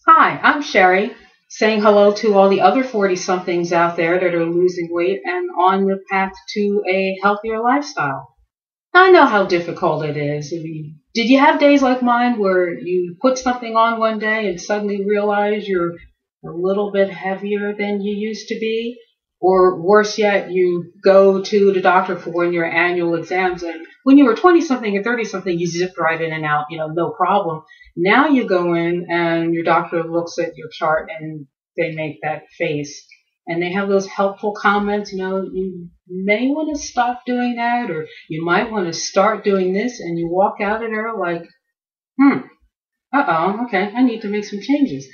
Hi, I'm Sherry, saying hello to all the other 40 somethings out there that are losing weight and on the path to a healthier lifestyle. I know how difficult it is. Did you have days like mine where you put something on one day and suddenly realize you're a little bit heavier than you used to be? Or worse yet, you go to the doctor for one of your annual exams, and when you were 20 something or 30 something, you zipped right in and out, no problem. Now you go in and your doctor looks at your chart and they make that face. And they have those helpful comments, you may want to stop doing that, or you might want to start doing this, and you walk out of there like, okay, I need to make some changes.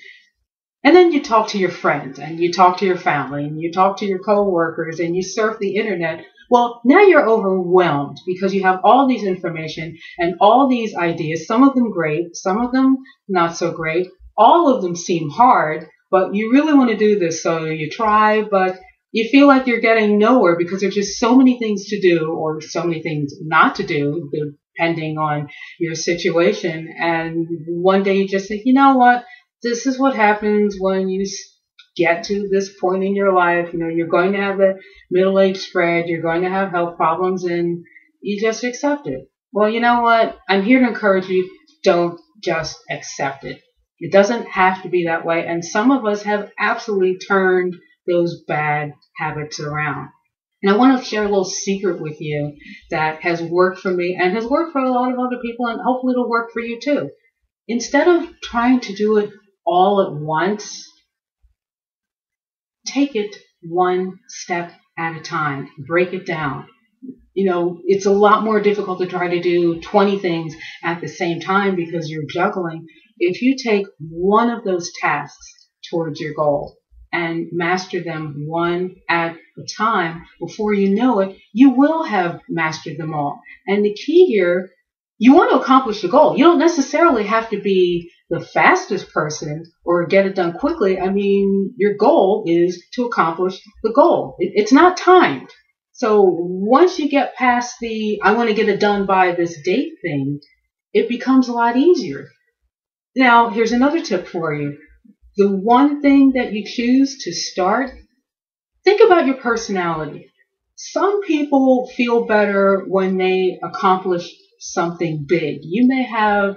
And then you talk to your friends, and you talk to your family, and you talk to your coworkers, and you surf the internet. Well, now you're overwhelmed because you have all these information and all these ideas, some of them great, some of them not so great. All of them seem hard, but you really want to do this, so you try, but you feel like you're getting nowhere because there's just so many things to do or so many things not to do, depending on your situation. And one day you just think, you know what? This is what happens when you get to this point in your life. You're going to have the middle age spread, you're going to have health problems, and you just accept it. Well, you know what? I'm here to encourage you. Don't just accept it. It doesn't have to be that way. And some of us have absolutely turned those bad habits around. And I want to share a little secret with you that has worked for me and has worked for a lot of other people, and hopefully it'll work for you too. Instead of trying to do it all at once, take it one step at a time. Break it down. It's a lot more difficult to try to do 20 things at the same time because you're juggling. If you take one of those tasks towards your goal and master them one at a time, before you know it, you will have mastered them all. And the key here, you want to accomplish the goal. You don't necessarily have to be the fastest person or get it done quickly. I mean, your goal is to accomplish the goal. It's not timed. So once you get past I want to get it done by this date thing, it becomes a lot easier. Now, here's another tip for you. The one thing that you choose to start, think about your personality. Some people feel better when they accomplish something big. You may have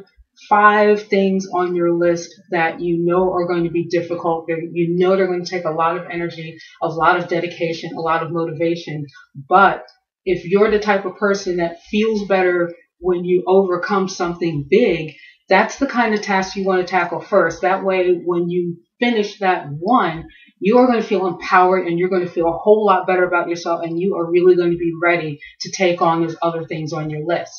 5 things on your list that you know are going to be difficult. You know they're going to take a lot of energy, a lot of dedication, a lot of motivation. But if you're the type of person that feels better when you overcome something big, that's the kind of task you want to tackle first. That way, when you finish that one, you are going to feel empowered and you're going to feel a whole lot better about yourself, and you are really going to be ready to take on those other things on your list.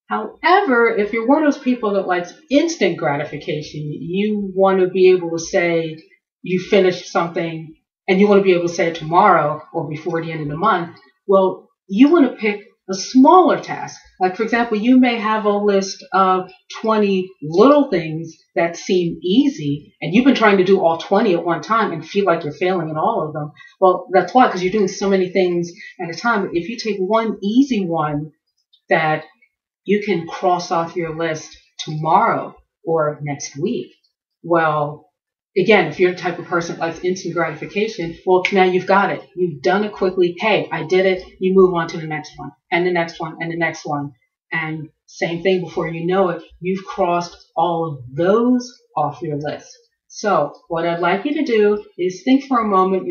However, if you're one of those people that likes instant gratification, you want to be able to say you finished something and you want to be able to say it tomorrow or before the end of the month, well, you want to pick a smaller task. Like, for example, you may have a list of 20 little things that seem easy, and you've been trying to do all 20 at one time and feel like you're failing in all of them. Well, that's why, because you're doing so many things at a time. But if you take one easy one that you can cross off your list tomorrow or next week, well, again, if you're the type of person that likes instant gratification, well, now you've got it. You've done it quickly. Hey, I did it. You move on to the next one and the next one and the next one. And same thing, before you know it, you've crossed all of those off your list. So what I'd like you to do is think for a moment,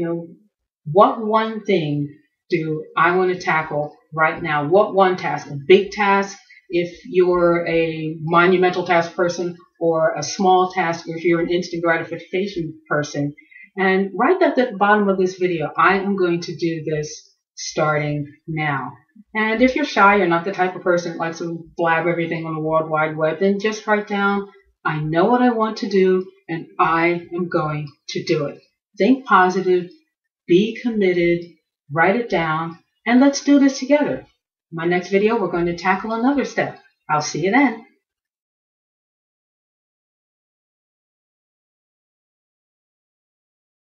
what one thing do I want to tackle right now? What one task? A big task if you're a monumental task person, or a small task if you're an instant gratification person. And right at the bottom of this video, I am going to do this starting now. And if you're shy, you're not the type of person that likes to blab everything on the World Wide Web, then just write down, I know what I want to do, and I am going to do it. Think positive, be committed, write it down, and let's do this together. In my next video, we're going to tackle another step. I'll see you then.